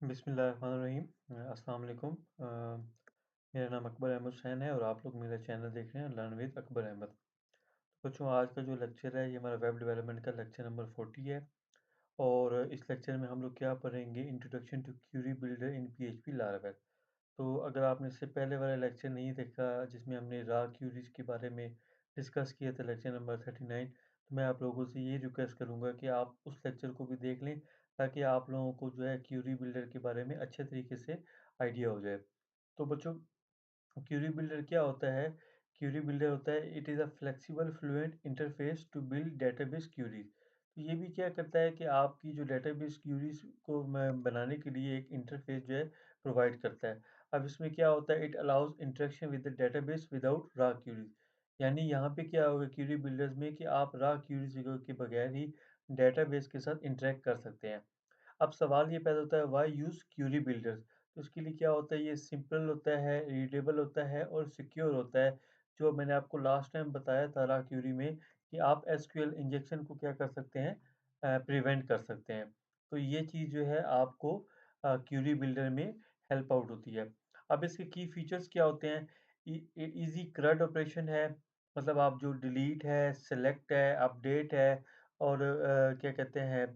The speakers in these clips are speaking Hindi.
बिस्मिल्लाहिर्रहमानिर्रहीम। अस्सलाम वालेकुम। मेरा नाम अकबर अहमद हुसैन है और आप लोग मेरा चैनल देख रहे हैं लर्न विद अकबर अहमद। तो बच्चों, आज का जो लेक्चर है ये हमारा वेब डेवलपमेंट का लेक्चर नंबर 40 है। और इस लेक्चर में हम लोग क्या पढ़ेंगे, introduction to query builder in PHP Laravel. तो अगर आपने इससे पहले वाला लेक्चर नहीं देखा जिसमें हमने रा क्यूरीज के बारे में डिस्कस किया था, लेक्चर नंबर 39, तो मैं आप लोगों से ये रिक्वेस्ट करूँगा कि आप उस लेक्चर को भी देख लें ताकि आप लोगों को जो है क्यूरी बिल्डर के बारे में अच्छे तरीके से आइडिया हो जाए। तो बच्चों, क्यूरी बिल्डर क्या होता है? क्यूरी बिल्डर होता है, it is a flexible fluent interface to build database queries. तो ये भी क्या करता है कि आपकी जो डेटाबेस क्यूरीज को मैं बनाने के लिए एक इंटरफेस जो है प्रोवाइड करता है। अब इसमें क्या होता है, it allows interaction with the database without रा क्यूरीज। यानी यहाँ पे क्या होगा क्यूरी बिल्डर्स में कि आप रा क्यूरीज के बगैर ही डेटाबेस के साथ इंटरेक्ट कर सकते हैं। अब सवाल ये पैदा होता है, व्हाई यूज़ क्यूरी बिल्डर्स? तो उसके लिए क्या होता है, ये सिंपल होता है, रीडेबल होता है और सिक्योर होता है। जो मैंने आपको लास्ट टाइम बताया था रा क्यूरी में कि आप एसक्यूएल इंजेक्शन को क्या कर सकते हैं, प्रिवेंट कर सकते हैं। तो ये चीज़ जो है आपको क्यूरी बिल्डर में हेल्प आउट होती है। अब इसके की फीचर्स क्या होते हैं? ईज़ी क्रड ऑपरेशन है, मतलब आप जो डिलीट है, सेलेक्ट है, अपडेट है और क्या कहते हैं,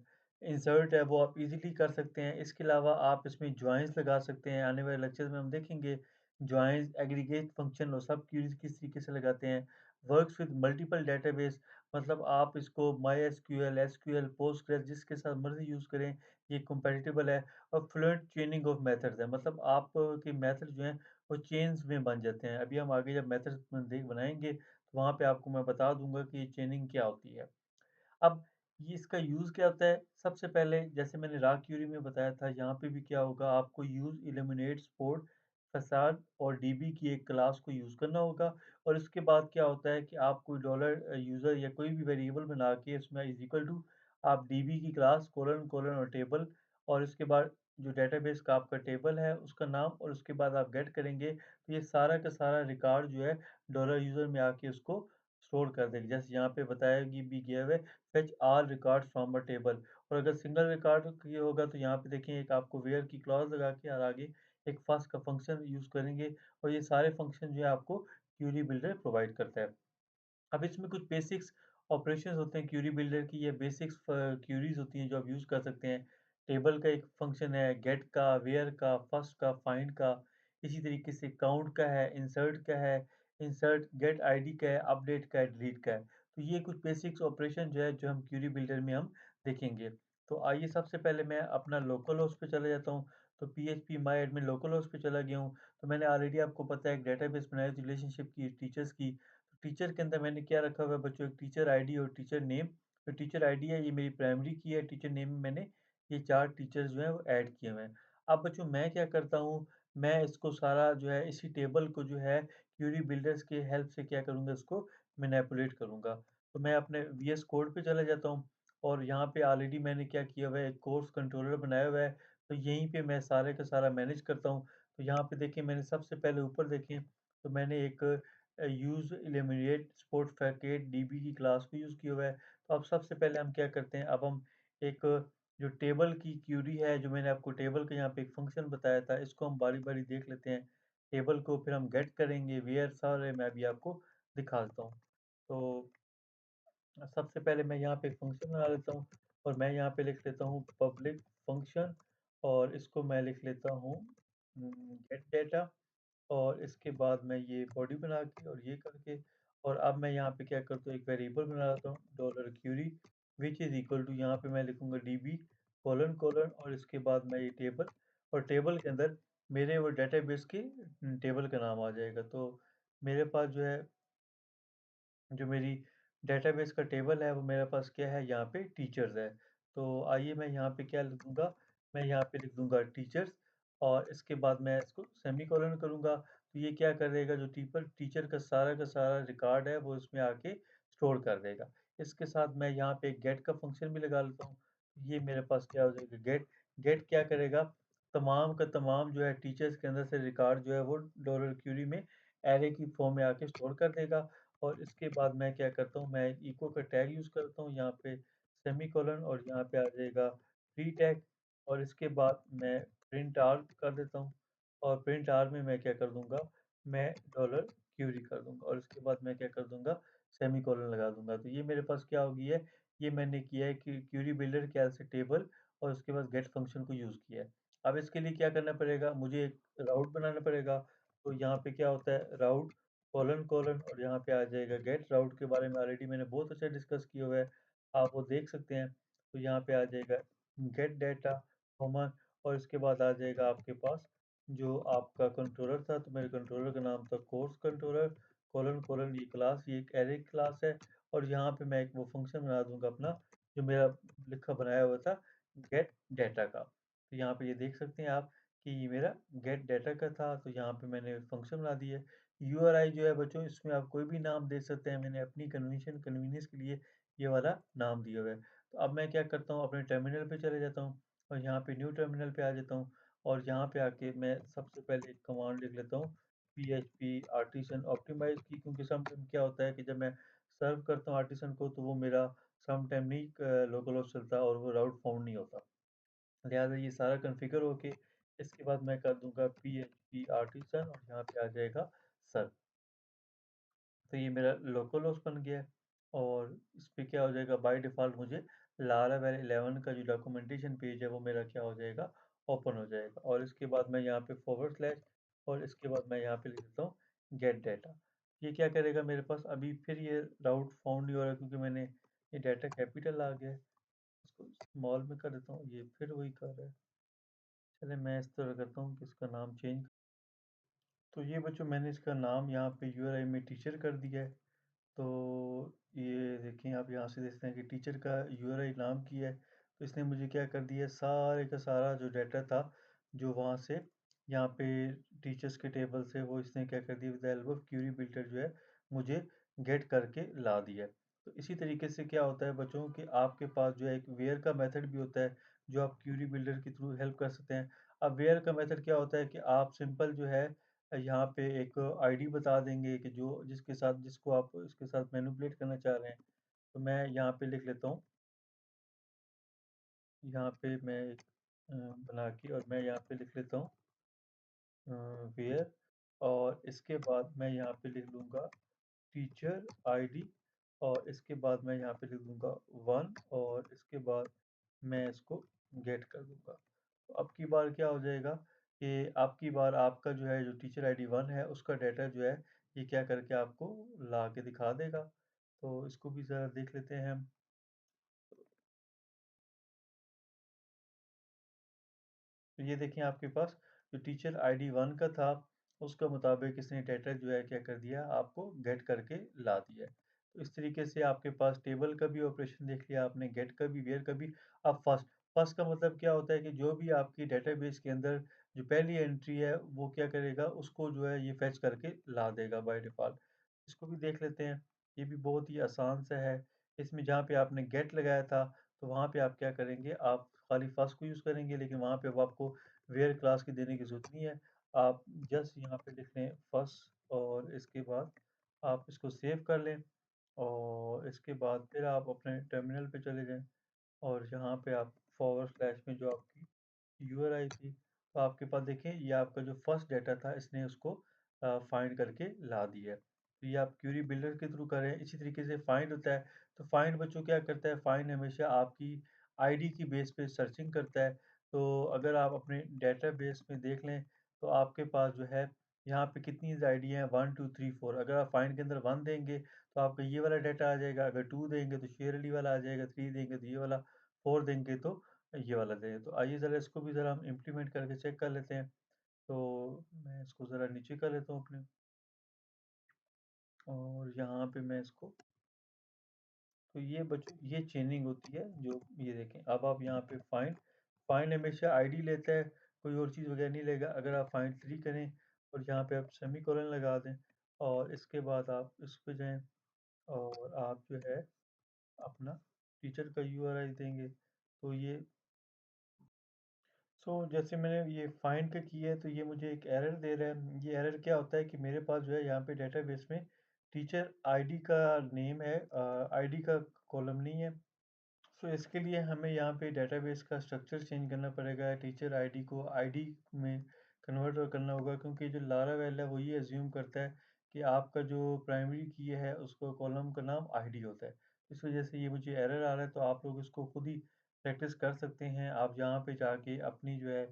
इंसर्ट है, वो आप इजीली कर सकते हैं। इसके अलावा आप इसमें जॉइंस लगा सकते हैं। आने वाले लेक्चर्स में हम देखेंगे जॉइंस, एग्रीगेट फंक्शन और सब क्वेरीज किस तरीके से लगाते हैं। वर्क्स विद मल्टीपल डेटाबेस, मतलब आप इसको माई एसक्यूएल, एसक्यूएल, पोस्टग्रेस जिसके साथ मर्जी यूज़ करें, ये कंपैटिबल है। और फ्लुएंट चेनिंग ऑफ मेथड्स है, मतलब आप के मेथड जो हैं वो चेन्स में बन जाते हैं। अभी हम आगे जब मेथड्स देख बनाएंगे तो वहाँ पे आपको मैं बता दूंगा कि ये चेनिंग क्या होती है। अब ये इसका यूज़ क्या होता है? सबसे पहले जैसे मैंने रॉ क्यूरी में बताया था, यहाँ पे भी क्या होगा, आपको यूज़ इल्यूमिनेट सपोर्ट फसाड और डीबी की एक क्लास को यूज़ करना होगा। और इसके बाद क्या होता है कि आप कोई डॉलर यूज़र या कोई भी वेरिएबल बना के इसमें इज़ इक्वल टू आप डीबी की क्लास कोलन कोलन और टेबल, और इसके बाद जो डेटाबेस का आपका टेबल है उसका नाम, और उसके बाद आप गेट करेंगे तो ये सारा का सारा रिकॉर्ड जो है डॉलर यूज़र में आके उसको स्टोर कर देगा। जैसे यहाँ पे बताया कि भी गया है, fetch all records from a table. और अगर सिंगल रिकॉर्ड ये होगा तो यहाँ पे देखें एक आपको वेयर की क्लॉज लगा के और आगे एक फर्स्ट का फंक्शन यूज़ करेंगे, और ये सारे फंक्शन जो है आपको क्यूरी बिल्डर प्रोवाइड करता है। अब इसमें कुछ बेसिक्स ऑपरेशंस होते हैं क्यूरी बिल्डर की, ये बेसिक्स क्यूरीज होती हैं जो आप यूज़ कर सकते हैं। टेबल का एक फंक्शन है, गेट का, वेयर का, फर्स्ट का, फाइंड का। इसी तरीके से काउंट का है, इंसर्ट का है, इंसर्ट गेट आईडी का है, अपडेट का है, डिलीट का है। तो ये कुछ बेसिक्स ऑपरेशन जो है जो हम क्यूरी बिल्डर में हम देखेंगे। तो आइए सबसे पहले मैं अपना लोकल होस्ट पे चला जाता हूँ। तो पीएचपी माई एडमिन लोकल होस्ट पे चला गया हूँ। तो मैंने ऑलरेडी आपको पता है एक डेटाबेस बनाई थी रिलेशनशिप की, टीचर्स की। टीचर के अंदर मैंने क्या रखा हुआ है बच्चों, एक टीचर आईडी और टीचर नेम। तो टीचर आईडी है ये मेरी प्राइमरी की है, टीचर नेम में मैंने ये 4 टीचर्स जो हैं वो ऐड किए हुए हैं। अब बच्चों मैं क्या करता हूँ, मैं इसको सारा जो है इसी टेबल को जो है क्यूरी बिल्डर्स के हेल्प से क्या करूँगा, इसको मैनिपुलेट करूँगा। तो मैं अपने वीएस कोड पे चला जाता हूँ और यहाँ पे ऑलरेडी मैंने क्या किया हुआ है, एक कोर्स कंट्रोलर बनाया हुआ है। तो यहीं पे मैं सारे का सारा मैनेज करता हूँ। तो यहाँ पे देखिए मैंने सबसे पहले ऊपर देखें तो मैंने एक use illuminate sport facet dB की क्लास को यूज़ किया हुआ है। तो अब सबसे पहले हम क्या करते हैं, अब हम एक जो टेबल की क्यूरी है, जो मैंने आपको टेबल का यहाँ पे एक फंक्शन बताया था, इसको हम बारी-बारी देख लेते हैं। टेबल को फिर हम गेट करेंगे, वेयर सारे मैं अभी आपको दिखा देता हूँ। तो सबसे पहले मैं यहाँ पे एक फंक्शन बना लेता हूँ और मैं यहाँ पे लिख लेता हूँ पब्लिक फंक्शन, और इसको मैं लिख लेता हूँ गेट डेटा। और इसके बाद मैं ये बॉडी बना के और ये करके, और अब मैं यहाँ पे क्या करता हूँ, एक वेरिएबल बना लेता हूँ dollar query which is equal to, यहाँ पे मैं लिखूँगा डीबी कोलन कोलन, और इसके बाद मैं ये टेबल, और टेबल के अंदर मेरे वो डेटाबेस के टेबल का नाम आ जाएगा। तो मेरे पास जो है, जो मेरी डेटाबेस का टेबल है वो मेरे पास क्या है, यहाँ पे टीचर्स है। तो आइए मैं यहाँ पे क्या लिखूँगा, मैं यहाँ पे लिख दूँगा टीचर्स, और इसके बाद मैं इसको सेमीकोलन करूँगा। तो ये क्या कर देगा, जो टीचर का सारा रिकॉर्ड है वो इसमें आके स्टोर कर देगा। इसके साथ मैं यहाँ पे गेट का फंक्शन भी लगा लेता हूँ। ये मेरे पास क्या हो जाएगा, गेट। गेट क्या करेगा, तमाम का तमाम जो है टीचर्स के अंदर से रिकॉर्ड जो है वो डॉलर क्यूरी में एरे की फॉर्म में आके स्टोर कर देगा। और इसके बाद मैं क्या करता हूँ, मैं इको का टैग यूज़ करता हूँ यहाँ पे सेमीकोलन, और यहाँ पे आ जाएगा प्री टैग। और इसके बाद मैं प्रिंट आर कर देता हूँ और प्रिंट आर में मैं क्या कर दूँगा, मैं डॉलर क्यूरी कर दूँगा और उसके बाद मैं क्या कर दूँगा, सेमीकोलन लगा दूँगा। तो ये मेरे पास क्या हो गई है, ये मैंने किया है कि क्यूरी बिल्डर के एज़ अ टेबल और उसके बाद गेट फंक्शन को यूज़ किया है। अब इसके लिए क्या करना पड़ेगा, मुझे एक राउट बनाना पड़ेगा। तो यहाँ पे क्या होता है, राउट कोलन कोलन और यहाँ पे आ जाएगा गेट। राउट के बारे में ऑलरेडी मैंने बहुत अच्छा डिस्कस किया हुआ है, आप वो देख सकते हैं। तो यहाँ पे आ जाएगा गेट डाटा कॉमा और इसके बाद आ जाएगा आपके पास जो आपका कंट्रोलर था, तो मेरे कंट्रोलर का नाम था कोर्स कंट्रोलर कोलन कोलन ये क्लास, ये एक एरे क्लास है और यहाँ पे मैं एक वो फंक्शन बना दूंगा अपना, जो मेरा लिखा बनाया हुआ था गेट डाटा का। तो यहाँ पे ये देख सकते हैं आप कि ये मेरा गेट डाटा का था, तो यहाँ पे मैंने फंक्शन बना दिया है। यूआरआई जो है बच्चों, इसमें आप कोई भी नाम दे सकते हैं, मैंने अपनी कन्वीनियंस के लिए ये वाला नाम दिया हुआ है। तो अब मैं क्या करता हूँ, अपने टर्मिनल पे चले जाता हूँ और यहाँ पे न्यू टर्मिनल पे आ जाता हूँ और यहाँ पे आके मैं सबसे पहले एक कमांड लिख लेता हूँ PHP आर्टिसन ऑप्टिमाइज़ की, क्योंकि समटाइम क्या होता है कि जब मैं सर्व करता हूँ आर्टिसन को तो वो मेरा समटाइम नहीं लोकल होस्ट चलता और वो राउट फाउंड नहीं होता। लिहाज़ा ये सारा कॉन्फ़िगर होके इसके बाद मैं कर दूँगा PHP आर्टिसन और यहाँ पे आ जाएगा सर्व। तो ये मेरा लोकल होस्ट बन गया है और इस पे क्या हो जाएगा, बाय डिफ़ॉल्ट मुझे लारावेल 11 का जो डॉक्यूमेंटेशन पेज है वो मेरा क्या हो जाएगा, ओपन हो जाएगा और इसके बाद मैं यहाँ पे फॉरवर्ड स्लैश और इसके बाद मैं यहाँ पे लिख देता हूँ गेट डाटा। ये क्या करेगा मेरे पास, अभी फिर ये राउट फाउंड नहीं हो रहा क्योंकि मैंने ये डाटा कैपिटल आ गया है। इसको स्मॉल में कर देता हूँ, ये फिर वही कर रहा है। चलिए मैं इस तरह करता हूँ कि इसका नाम चेंज। तो ये बच्चों मैंने इसका नाम यहाँ पे यूआरआई में टीचर कर दिया है। तो ये देखें, आप यहाँ से देखते हैं कि टीचर का यूआरआई नाम किया है। तो इसने मुझे क्या कर दिया है, सारे का सारा जो डाटा था जो वहाँ से यहाँ पे टीचर्स के टेबल से, वो इसने क्या कर दिया, with the help of query builder जो है मुझे गेट करके ला दिया है। तो इसी तरीके से क्या होता है बच्चों कि आपके पास जो है एक वेयर का मेथड भी होता है जो आप क्यूरी बिल्डर के थ्रू हेल्प कर सकते हैं। अब वेयर का मेथड क्या होता है कि आप सिंपल जो है यहाँ पे एक आईडी बता देंगे कि जो जिसके साथ जिसको आप इसके साथ मैनिपुलेट करना चाह रहे हैं। तो मैं यहाँ पे लिख लेता हूँ, यहाँ पे मैं एक बना के और मैं यहाँ पे लिख लेता हूँ वेयर और इसके बाद मैं यहाँ पे लिख लूँगा टीचर आईडी और इसके बाद मैं यहाँ पे लिख दूँगा 1 और इसके बाद मैं इसको गेट कर दूँगा। तो अब की बार क्या हो जाएगा कि अब की बार आपका जो है जो टीचर आईडी 1 है उसका डाटा जो है ये क्या करके आपको ला के दिखा देगा। तो इसको भी ज़रा देख लेते हैं हम। तो ये देखिए आपके पास जो टीचर आईडी 1 का था, उसके मुताबिक इसने डाटा जो है क्या कर दिया, आपको गेट करके ला दिया है। तो इस तरीके से आपके पास टेबल का भी ऑपरेशन देख लिया आपने, गेट का भी, वेयर का भी। अब फर्स्ट फर्स्ट का मतलब क्या होता है कि जो भी आपकी डेटाबेस के अंदर जो पहली एंट्री है, वो क्या करेगा, उसको जो है ये फेच करके ला देगा बाय डिफ़ॉल्ट। इसको भी देख लेते हैं, ये भी बहुत ही आसान सा है। इसमें जहाँ पे आपने गेट लगाया था, तो वहाँ पे आप क्या करेंगे, आप खाली फर्स्ट को यूज़ करेंगे, लेकिन वहाँ पे अब आपको वेयर क्लास की देने की ज़रूरत नहीं है। आप जस्ट यहाँ पे लिख लें फर्स्ट और इसके बाद आप इसको सेव कर लें और इसके बाद फिर आप अपने टर्मिनल पे चले जाएँ और यहाँ पे आप फॉरवर्ड स्लैश में जो आपकी यूआरआई थी, तो आपके पास देखिए ये आपका जो फर्स्ट डाटा था इसने उसको फाइंड करके ला दिया है। तो ये आप क्वेरी बिल्डर के थ्रू करें, इसी तरीके से फाइंड होता है। तो फाइंड बच्चों क्या करता है, फाइंड हमेशा आपकी आईडी की बेस पे सर्चिंग करता है। तो अगर आप अपने डेटाबेस में देख लें, तो आपके पास जो है यहाँ पे कितनी आईडी हैं, 1 2 3 4। अगर आप फाइंड के अंदर 1 देंगे तो आपका ये वाला डाटा आ जाएगा, अगर 2 देंगे तो शेयर अली वाला आ जाएगा, 3 देंगे तो ये वाला, 4 देंगे तो ये वाला दें। तो आइए ज़रा इसको भी ज़रा हम इम्प्लीमेंट करके चेक कर लेते हैं। तो मैं इसको ज़रा नीचे कर लेता हूँ अपने और यहाँ पे मैं इसको, तो ये बच्चों ये चेनिंग होती है जो ये देखें। अब आप यहाँ पे फाइंड फाइंड हमेशा आईडी लेता है, कोई और चीज़ वगैरह नहीं लेगा। अगर आप फाइंड 3 करें और यहाँ पे आप सेमीकोलन लगा दें और इसके बाद आप इस पे जाएँ और आप जो है अपना टीचर का यूआरआई देंगे। तो ये जैसे मैंने ये फाइंड का किया है तो ये मुझे एक एरर दे रहा है। ये एरर क्या होता है कि मेरे पास जो है यहाँ पे डेटाबेस में टीचर आईडी का नेम है, आईडी का कॉलम नहीं है। तो इसके लिए हमें यहाँ पे डेटाबेस का स्ट्रक्चर चेंज करना पड़ेगा। टीचर आईडी को आईडी में कन्वर्ट करना होगा, क्योंकि जो लारावेल है वो ये अज्यूम करता है कि आपका जो प्राइमरी की है उसको कॉलम का नाम आईडी होता है। इस वजह से ये मुझे एरर आ रहा है, तो आप लोग इसको खुद ही प्रैक्टिस कर सकते हैं। आप यहाँ पे जाके अपनी जो है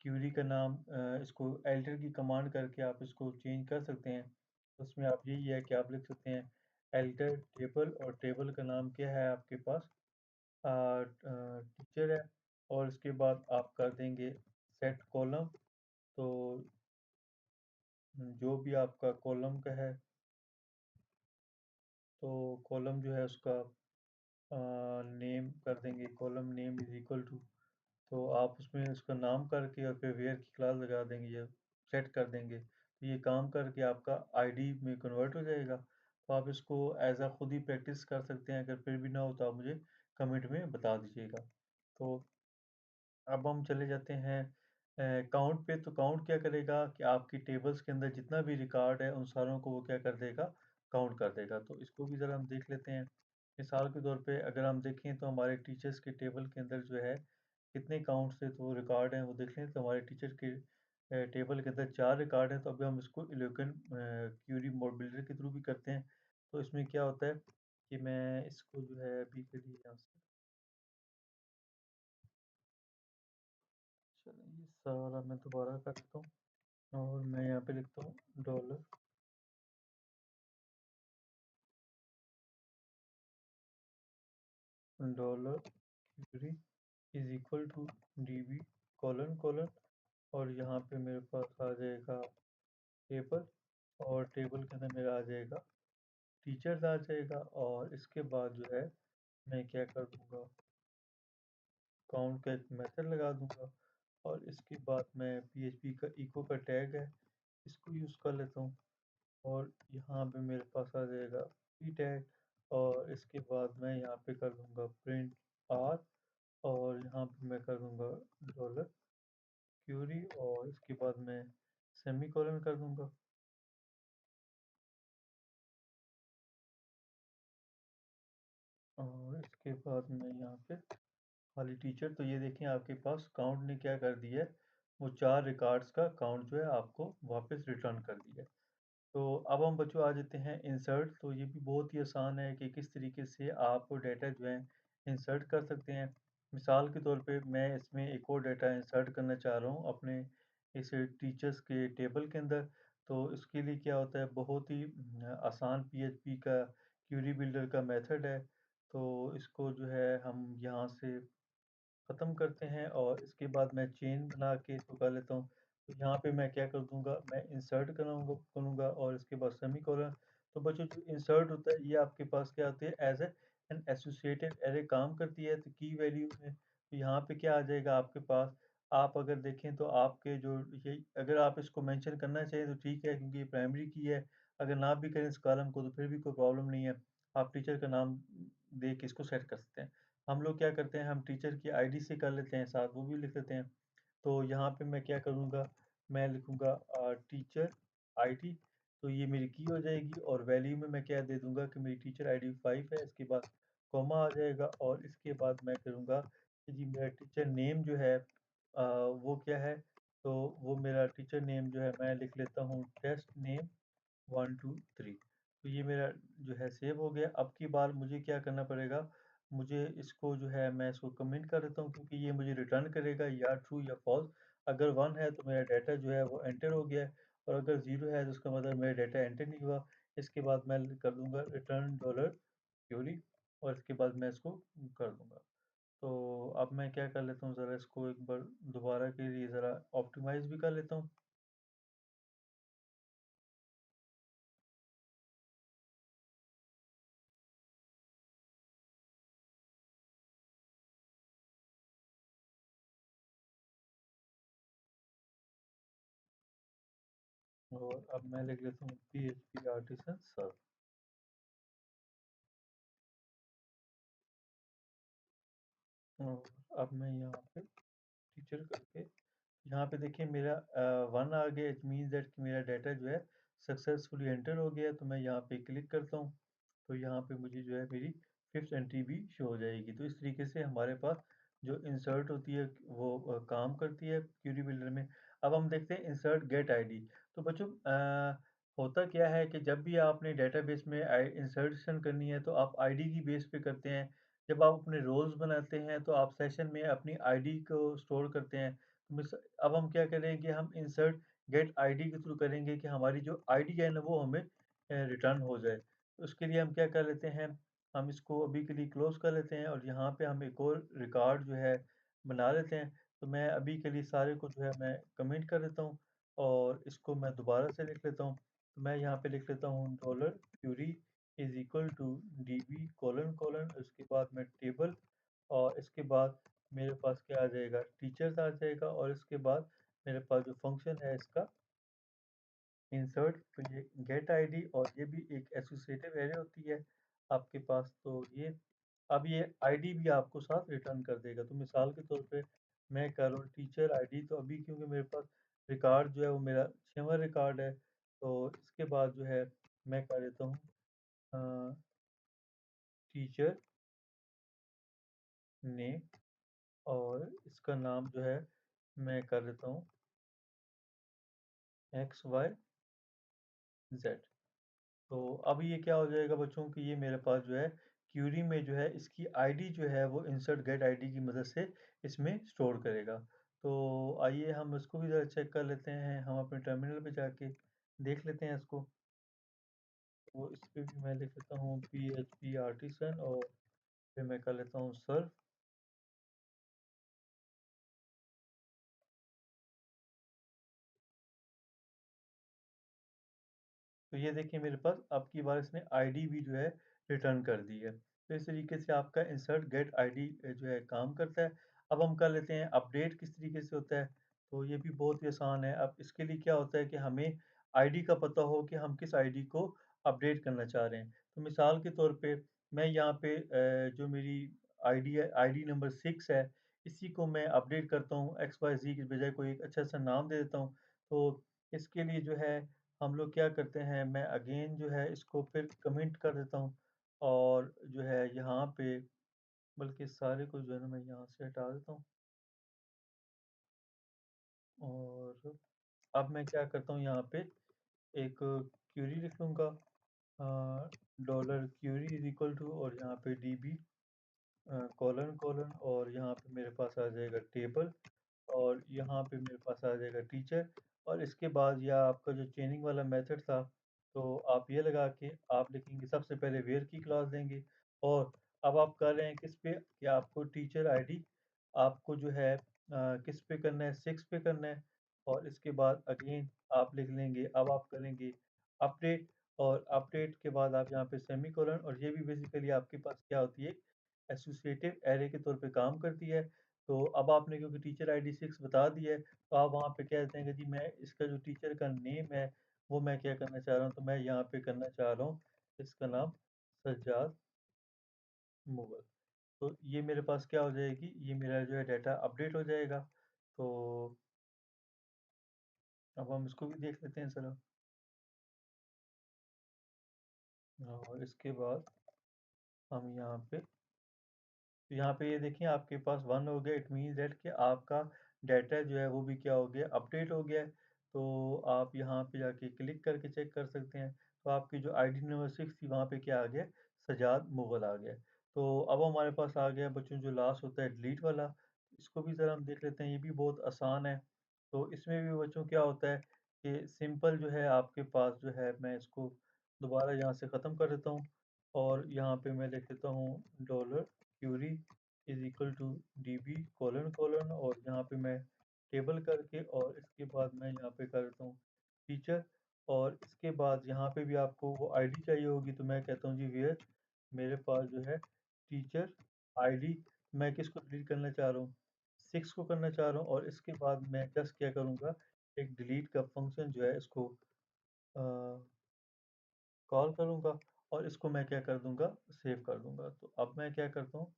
क्वेरी का नाम इसको एल्टर की कमांड करके आप इसको चेंज कर सकते हैं। उसमें आप यही है कि आप लिख सकते हैं एल्टर टेबल, और टेबल का नाम क्या है आपके पास टीचर है। और इसके बाद आप कर देंगे सेट कॉलम। तो जो भी आपका कॉलम का है, तो कॉलम जो है उसका नेम कर देंगे, column name is equal to, तो आप उसमें उसका नाम करके और फिर वेयर की क्लास लगा देंगे या सेट कर देंगे, तो ये काम करके आपका आईडी में कन्वर्ट हो जाएगा। तो आप इसको एज अ खुद ही प्रैक्टिस कर सकते हैं। अगर फिर भी ना हो तो आप मुझे कमेंट में बता दीजिएगा। तो अब हम चले जाते हैं काउंट पे। तो काउंट क्या करेगा कि आपकी टेबल्स के अंदर जितना भी रिकॉर्ड है उन सारों को वो क्या कर देगा, काउंट कर देगा। तो इसको भी ज़रा हम देख लेते हैं। मिसाल के तौर पे अगर हम देखें तो हमारे टीचर्स के टेबल के अंदर जो है कितने काउंट से तो रिकॉर्ड हैं वो देख लें। तो हमारे टीचर के टेबल के अंदर 4 रिकॉर्ड हैं। तो अभी हम इसको इलोकन क्यूरी मोड बिल्डर के थ्रू भी करते हैं। तो इसमें क्या होता है कि मैं इसको जो है अभी के लिए यहाँ से, चलिए ये सारा मैं दोबारा कर देता हूँ और मैं यहाँ पे लिखता हूँ dollar dollar query is equal to DB colon colon, और यहाँ पे मेरे पास आ जाएगा टेबल, और टेबल के अंदर मेरा आ जाएगा टीचर्स आ जाएगा। और इसके बाद जो है मैं क्या कर दूंगा, काउंट का एक मेथड लगा दूंगा। और इसके बाद मैं पीएचपी का इको का टैग है इसको यूज़ कर लेता हूँ। और यहाँ पे मेरे पास आ जाएगा पी टैग, और इसके बाद मैं यहाँ पे कर दूंगा प्रिंट आर, और यहाँ पे मैं कर दूंगा डॉलर क्यूरी, और इसके बाद मैं सेमी कॉलन कर दूंगा। और इसके बाद मैं यहाँ पे खाली टीचर। तो ये देखें आपके पास काउंट ने क्या कर दिया है, वो 4 रिकॉर्ड्स का काउंट जो है आपको वापस रिटर्न कर दिया है। तो अब हम बच्चों आ जाते हैं इंसर्ट। तो ये भी बहुत ही आसान है कि किस तरीके से आप डेटा जो है इंसर्ट कर सकते हैं। मिसाल के तौर पे मैं इसमें एक और डेटा इंसर्ट करना चाह रहा हूँ अपने इस टीचर्स के टेबल के अंदर। तो इसके लिए क्या होता है, बहुत ही आसान पीएचपी का क्यूरी बिल्डर का मेथड है। तो इसको जो है हम यहाँ से ख़त्म करते हैं, और इसके बाद मैं चेन बना के इसको कर लेता हूँ। तो यहाँ पे मैं क्या कर दूँगा, मैं इंसर्ट कराऊँगा करूँगा, और इसके बाद सेमीकोलन। तो बच्चों जो इंसर्ट होता है ये आपके पास क्या होती है, एज़ एन एसोसिएटेड एरे काम करती है। तो की वैल्यू में तो यहाँ पे क्या आ जाएगा आपके पास, आप अगर देखें तो आपके जो ये अगर आप इसको मेंशन करना चाहें तो ठीक है, क्योंकि ये प्राइमरी की है। अगर ना भी करें इस कॉलम को तो फिर भी कोई प्रॉब्लम नहीं है। आप टीचर का नाम दे के इसको सेट कर सकते हैं। हम लोग क्या करते हैं, हम टीचर की आईडी से कर लेते हैं, साथ वो भी लिख लेते हैं। तो यहाँ पे मैं क्या करूँगा, मैं लिखूँगा टीचर आईडी। तो ये मेरी की हो जाएगी, और वैल्यू में मैं क्या दे दूँगा कि मेरी टीचर आईडी 5 है। इसके बाद कॉमा आ जाएगा, और इसके बाद मैं करूँगा कि जी मेरा टीचर नेम जो है वो क्या है। तो वो मेरा टीचर नेम जो है मैं लिख लेता हूँ टेस्ट नेम 1 2 3। तो ये मेरा जो है सेव हो गया। अब की बार मुझे क्या करना पड़ेगा, मुझे इसको जो है मैं इसको कमेंट कर देता हूँ, क्योंकि ये मुझे रिटर्न करेगा या ट्रू या फॉल्स। अगर 1 है तो मेरा डाटा जो है वो एंटर हो गया है, और अगर 0 है तो उसका मतलब मेरा डाटा एंटर नहीं हुआ। इसके बाद मैं कर दूंगा रिटर्न डॉलर क्यूरी, और इसके बाद मैं इसको कर दूंगा। तो अब मैं क्या कर लेता हूँ, ज़रा इसको एक बार दोबारा के लिए ज़रा ऑप्टिमाइज़ भी कर लेता हूँ। और अब मैं लिख लेता हूँ PHP आर्टिसन सर्व। अब मैं यहाँ पे टीचर करके यहाँ पे देखिए मेरा 1 आ गया। इट मीन्स दैट कि मेरा डाटा जो है सक्सेसफुली एंटर हो गया। तो मैं यहाँ पे क्लिक करता हूँ, तो यहाँ पे मुझे जो है मेरी 5th एंट्री भी शो हो जाएगी। तो इस तरीके से हमारे पास जो इंसर्ट होती है वो काम करती है क्वेरी बिल्डर में। अब हम देखते हैं इंसर्ट गेट आईडी। तो बच्चों होता क्या है कि जब भी आपने डेटाबेस में इंसर्शन करनी है तो आप आईडी की बेस पे करते हैं। जब आप अपने रोल्स बनाते हैं तो आप सेशन में अपनी आईडी को स्टोर करते हैं। मिस अब हम क्या करेंगे, हम इंसर्ट गेट आईडी के थ्रू करेंगे कि हमारी जो आईडी है ना वो हमें रिटर्न हो जाए। तो उसके लिए हम क्या कर लेते हैं, हम इसको अभी के लिए क्लोज़ कर लेते हैं और यहाँ पे हम एक और रिकॉर्ड जो है बना लेते हैं। तो मैं अभी के लिए सारे को जो है मैं कमेंट कर देता हूँ और इसको मैं दोबारा से लिख लेता हूँ। तो मैं यहाँ पे लिख लेता हूँ dollar query is equal to DB colon colon, उसके बाद मैं टेबल और इसके बाद मेरे पास क्या आ जाएगा, टीचर्स आ जाएगा और इसके बाद मेरे पास जो फंक्शन है इसका इंसर्ट, तो ये गेट आईडी और ये भी एक एसोसिएटिव एरे होती है आपके पास। तो ये अब ये आईडी भी आपको साथ रिटर्न कर देगा। तो मिसाल के तौर पे मैं कर रहा हूँ टीचर आईडी, तो अभी क्योंकि मेरे पास रिकॉर्ड जो है वो मेरा 6वां रिकॉर्ड है, तो इसके बाद जो है मैं कर देता हूँ टीचर नेम और इसका नाम जो है मैं कर देता हूँ एक्स वाई जेड। तो अब ये क्या हो जाएगा बच्चों कि ये मेरे पास जो है क्यूरी में जो है इसकी आईडी जो है वो इंसर्ट गेट आईडी की मदद से इसमें स्टोर करेगा। तो आइए हम इसको भी ज़रा चेक कर लेते हैं, हम अपने टर्मिनल पे जाके देख लेते हैं इसको। तो इस पे भी मैं लिख लेता हूँ PHP आर्टिसन और फिर मैं कर लेता हूँ सर्फ। तो ये देखिए मेरे पास अब की बार इसने आईडी भी जो है रिटर्न कर दी है। तो इस तरीके से आपका इंसर्ट गेट आईडी जो है काम करता है। अब हम कर लेते हैं अपडेट किस तरीके से होता है। तो ये भी बहुत ही आसान है। अब इसके लिए क्या होता है कि हमें आईडी का पता हो कि हम किस आईडी को अपडेट करना चाह रहे हैं। तो मिसाल के तौर पे मैं यहाँ पे जो मेरी आईडी है, आईडी नंबर 6 है, इसी को मैं अपडेट करता हूँ, एक्स वाई ज़ेड की बजाय कोई एक अच्छा सा नाम दे देता हूँ। तो इसके लिए जो है हम लोग क्या करते हैं, मैं अगेन जो है इसको फिर कमेंट कर देता हूँ और जो है यहाँ पे बल्कि सारे को जो है ना मैं यहाँ से हटा देता हूँ और अब मैं क्या करता हूँ यहाँ पे एक क्यूरी लिख लूँगा, dollar query is equal to और यहाँ पे डीबी कॉलन कॉलन और यहाँ पे मेरे पास आ जाएगा टेबल और यहाँ पे मेरे पास आ जाएगा टीचर और इसके बाद या आपका जो चेनिंग वाला मेथड था, तो आप ये लगा के आप लिखेंगे सबसे पहले वेयर की क्लॉज़ देंगे और अब आप कर रहे हैं किस पे कि आपको टीचर आईडी आपको जो है किस पे करना है, 6 पे करना है और इसके बाद अगेन आप लिख लेंगे, अब आप करेंगे अपडेट और अपडेट के बाद आप यहाँ पे सेमीकोलन और ये भी बेसिकली आपके पास क्या होती है, एसोसिएटिव एरे के तौर पे काम करती है। तो अब आपने क्योंकि टीचर आईडी 6 बता दी है, तो आप वहाँ पे कह देते हैं कि जी मैं इसका जो टीचर का नेम है, वो मैं क्या करना चाह रहा हूँ, तो मैं यहाँ पे करना चाह रहा हूँ, इसका नाम सज्जाद मुग़ल। तो ये मेरे पास क्या हो जाएगी, ये मेरा जो है डाटा अपडेट हो जाएगा। तो अब हम इसको भी देख लेते हैं ज़रा और इसके बाद हम यहाँ पे तो यहाँ पे ये देखिए आपके पास 1 हो गया, इट मीन्स दैट कि आपका डाटा जो है वो भी क्या हो गया, अपडेट हो गया है। तो आप यहाँ पे जाके क्लिक करके चेक कर सकते हैं। तो आपकी जो आईडी नंबर 6 थी वहाँ पे क्या आ गया, सजाद मुग़ल आ गया। तो अब हमारे पास आ गया बच्चों जो लास्ट होता है डिलीट वाला। इसको भी ज़रा हम देख लेते हैं, ये भी बहुत आसान है। तो इसमें भी बच्चों क्या होता है कि सिंपल जो है आपके पास जो है मैं इसको दोबारा यहाँ से ख़त्म कर देता हूँ और यहाँ पे मैं लिख देता हूँ dollar query is equal to DB colon colon और यहाँ पे मैं टेबल करके और इसके बाद मैं यहाँ पे कर देता हूँ टीचर और इसके बाद यहाँ पे भी आपको वो आईडी चाहिए होगी, तो मैं कहता हूँ जी वेयर मेरे पास जो है टीचर आईडी, मैं किसको डिलीट करना चाह रहा हूँ, 6 को करना चाह रहा हूँ और इसके बाद मैं जस्ट क्या करूँगा, एक डिलीट का फंक्शन जो है इसको कॉल करूँगा और इसको मैं क्या कर दूँगा, सेव कर दूँगा। तो अब मैं क्या करता हूँ,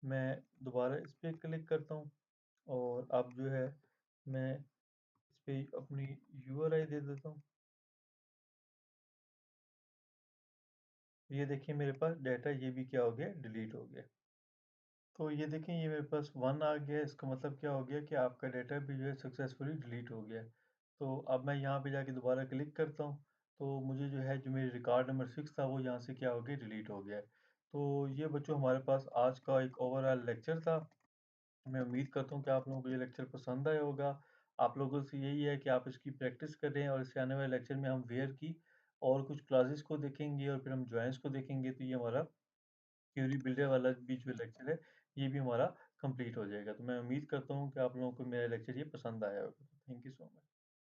मैं दोबारा इस पे क्लिक करता हूँ और अब जो है मैं इस पे अपनी यूआरआई दे देता हूँ। ये देखिए मेरे पास डाटा ये भी क्या हो गया डिलीट हो गया। तो ये देखें ये मेरे पास 1 आ गया है, इसका मतलब क्या हो गया कि आपका डाटा भी जो है सक्सेसफुली डिलीट हो गया है। तो अब मैं यहाँ पे जाके दोबारा क्लिक करता हूँ, तो मुझे जो है जो मेरी रिकॉर्ड नंबर 6 था वो यहाँ से क्या हो गया डिलीट हो गया है। तो ये बच्चों हमारे पास आज का एक ओवरऑल लेक्चर था। मैं उम्मीद करता हूँ कि आप लोगों को ये लेक्चर पसंद आया होगा। आप लोगों से यही है कि आप इसकी प्रैक्टिस करें और इससे आने वाले लेक्चर में हम वेयर की और कुछ क्लासेस को देखेंगे और फिर हम जॉइंट्स को देखेंगे। तो ये हमारा थ्योरी बिल्डर वाला भी जो लेक्चर है, ये भी हमारा कंप्लीट हो जाएगा। तो मैं उम्मीद करता हूँ कि आप लोगों को मेरा लेक्चर ये पसंद आया होगा। Thank you so much.